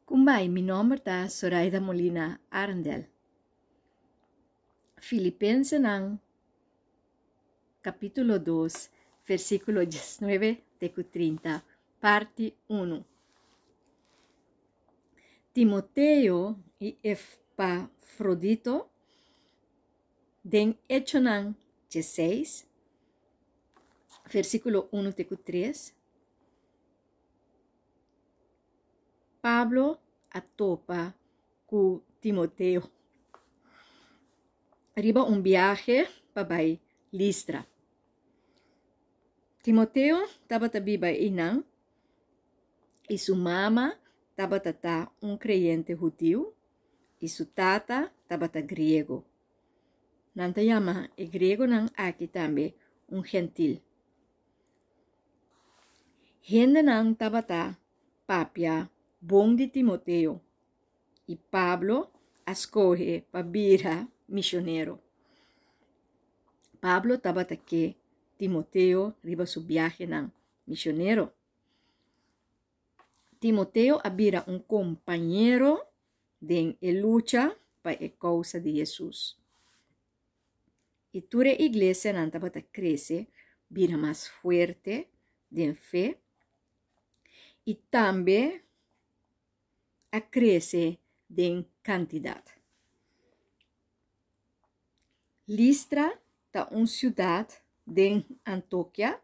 Kumbay, mi nome é Zoraida Molina Arndel. Filipenses ng capítulo 2, versículo 19 teco 30, parte 1. Timoteo e Epafrodito, den hecho ng 16, versículo 1 teco 3. Pablo atopa com Timoteo. Arriba viaje para Listra. Timoteo estava tabiba inang e sua mama estava creyente judío e sua tata estava grego. Nanta yama e grego nang aqui também gentil. Gente nang estava papia bom de Timoteo e Pablo escolhe para vira missioneiro. Pablo estava que Timoteo riba su viaje ng missioneiro. Timoteo abira companheiro de lucha para a causa de Jesus. E toda a igreja não estava crescer, vira mais forte de fé e também a crescer de quantidade. Listra é uma cidade de Antioquia,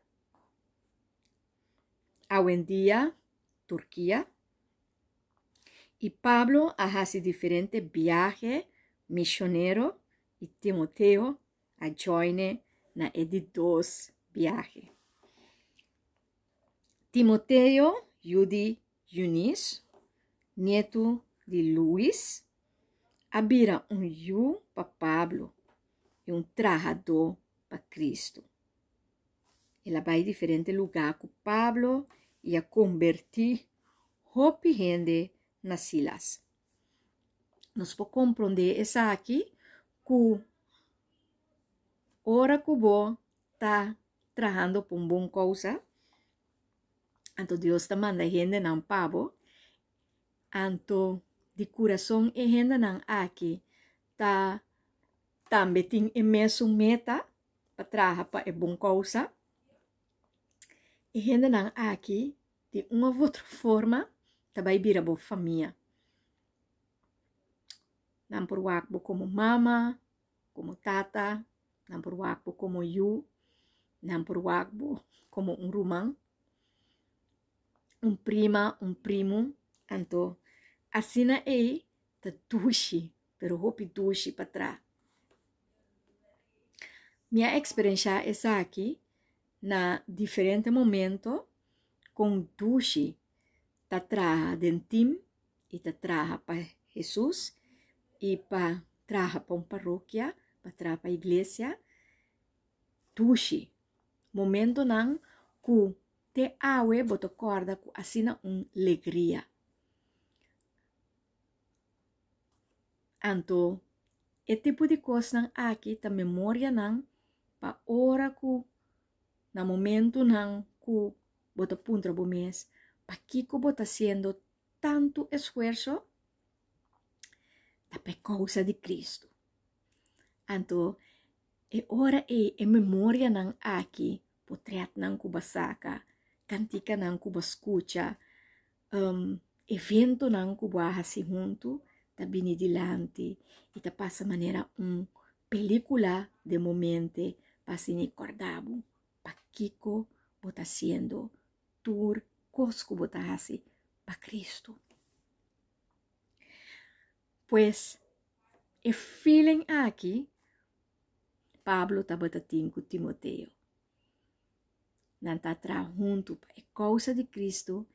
hoje em dia, Turquia. E Pablo hace diferentes viajes missioneros e Timoteo a joine na de dos viajes. Timoteo yudi Eunice, neto de Luis, abira yu para Pablo e trajador para Cristo. Ela vai a diferente lugar com Pablo e a convertir hopi gente nas silas. Nós podemos compreender isso aqui que ora que você está trabalhando por uma boa causa, então Deus está mandando gente não pavo, então de coração e gente não aqui está também tem a mesma meta para trabalhar para a boa causa. E gente não aqui de uma ou outra forma também vira boa família. Não por wakbo como mama, como tata, não por wakbo como you, não por wakbo como rumão, prima, primo. Então, assim é ta dushi, pero hopi dushi para trás. Minha experiência é essa aqui, na diferente momento, com dushi, ta traja de tim e ta traja para Jesus e para traja para uma paróquia, para traja para a igreja. Dushi, momento nang ku te awe boto corda ku asina alegria. Anto, e tipo de coisa nang aqui ta memória nang pa ora ku na momento nang ku bota puntra bo mes pa kiko bota haciendo tanto esfuerzo da pe causa de Cristo. Anto e ora e memória nang aqui potreat nang ku basaka, cantica nang ku bascucha, evento nang ku bahasi junto da bini dilante e ta passa maneira película de momento passa ni cordabo pa kiko bota haciendo tur cosco bota hasi pa Cristo. Pues e feeling aqui Pablo tá batatinho com Timoteo. Não tá junto pa a causa de Cristo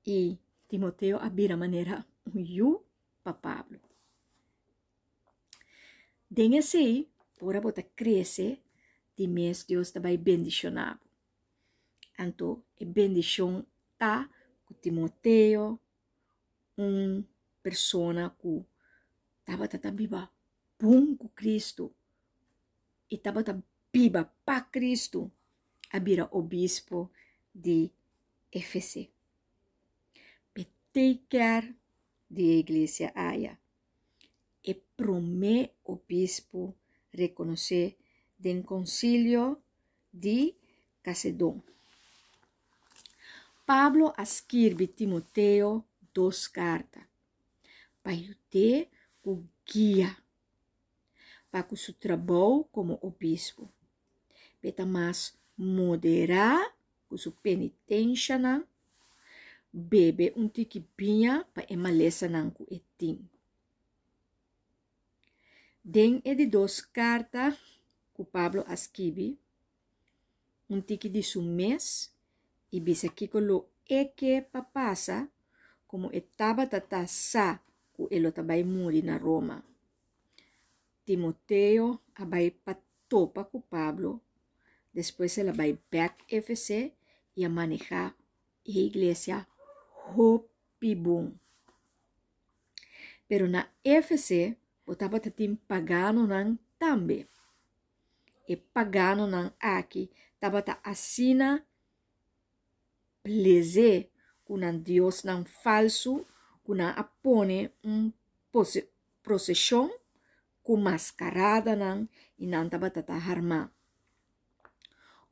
e Timoteo abira maneira yu pa Pablo. Den assim, ora bota cresce de mês Deus tá vai bendicionado. Anto e bendição tá com Timoteo, persona que tava viva bom com Cristo e tava viva para Cristo, abira obispo de Éfeso. Take care de iglesia haya. E promé o bispo reconocer del concilio de Calcedon. Pablo escreve Timoteo 2 cartas para ajudar o guia para o seu trabalho como obispo. Beta mais moderar com sua penitência, bebe tiquipinha para emalesa com etim. Den de 2 cartas que Pablo escreve, tiqui de seu mês, e bisa kiko lo eke papasa como etaba tata sa ku elo tabay muri na Roma. Timoteo abay patopa ku Pablo, después ela bay back FC e a manejar a iglesia hopibum. Pero na FC botaba tatim pagano nang tambe. E pagano nang aki taba ta asina pleze kunan Dios nang falso kunan apone procesión ku mascarada nang inanta batata harma.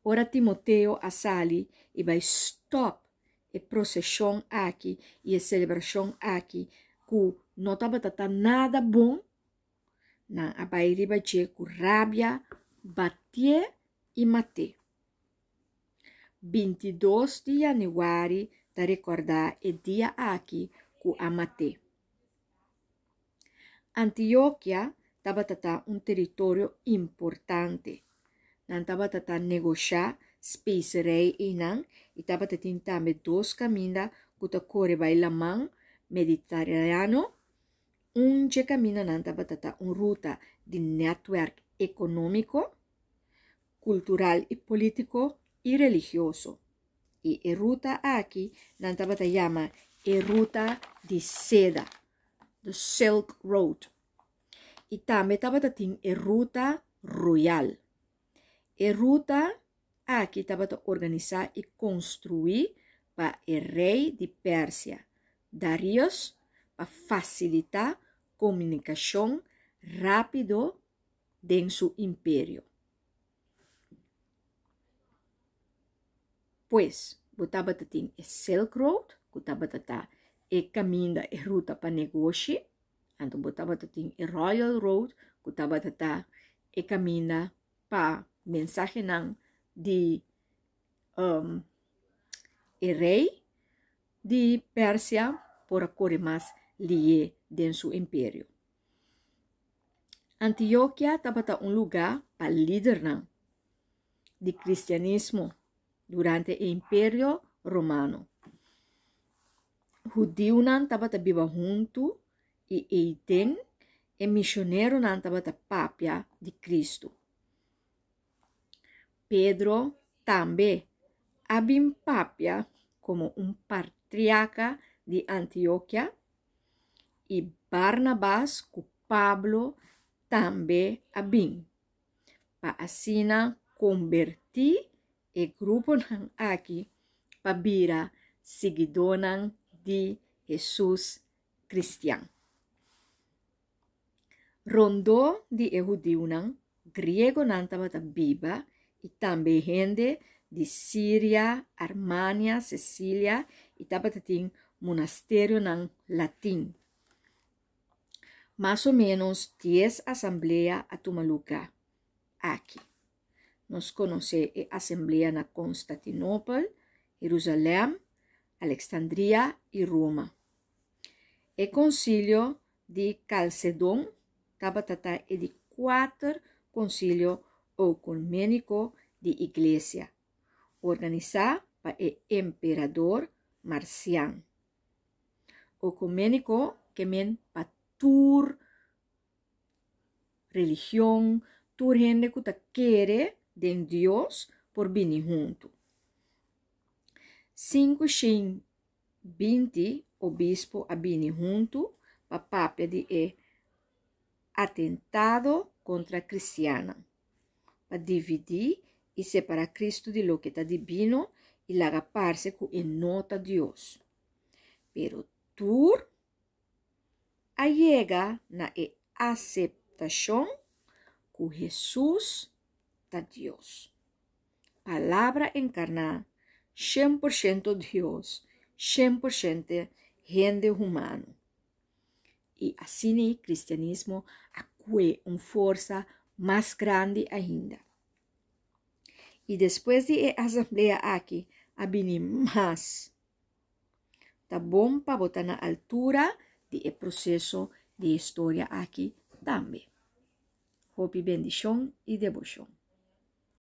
Ora Timoteo asali e vai stop e procesión aqui e a celebração aqui ku nota batata nada bom nang abai ribaje ku rabia batie e mate. 22 de januário da recordar o dia aqui que amate. Antioquia estava território importante. Não estava negociar specerei e não, e estava também 2 caminhos que corre vai la man mediterrâneo. Je caminho não estava ruta de network econômico, cultural e político e religioso. E a ruta aqui, não estava chama a ruta de seda, the Silk Road. E também estava a ruta royal. A ruta aqui estava organizar e construir para o rei de Pérsia, Darius, para facilitar comunicação rápido dentro do seu império. Pois, botava tatim e Silk Road, botava tata e caminho e ruta para negócio, então botava tatim e Royal Road, botava tata e caminho para mensagem de e rei de Pérsia por correr mais lie dentro do império. Antioquia estava lugar para líder de cristianismo durante o Império Romano. Judeu não estava viva junto e eiten e missionário não estava papia de Cristo. Pedro também abim papia como patriarca de Antioquia e Barnabás com Pablo também abim. Para assim convertir e grupo aqui para vira seguidor de Jesus cristiano. Rondo de judeu grego estava viva e também gente de Síria, Armênia, Sicília e estava em monastério latim. Mais ou menos 10 assembleias a tomar lugar aqui. Nós conhecemos a Assembleia na Constantinopla, Jerusalém, Alexandria e Roma. O Concílio de Calcedon estava de 4 concílios ecumênicos de igreja, organizado para o imperador Marciano. Ecumênico que men para toda religião, toda gente que quer de Deus por vir junto. 520 obispo a vir junto para papia de atentado contra cristiana, para dividir e separar Cristo de lo que está divino e agaparse com a nota Deus. Pero tur llega na aceptación que Jesús da Dios. Palabra encarnada, 100% Dios, 100% gente humano. E assim o cristianismo acque uma força mais grande ainda. E depois de assembleia aqui, abini mais. Tá bom para botar na altura do processo de história aqui também. Hope bendição e devoção.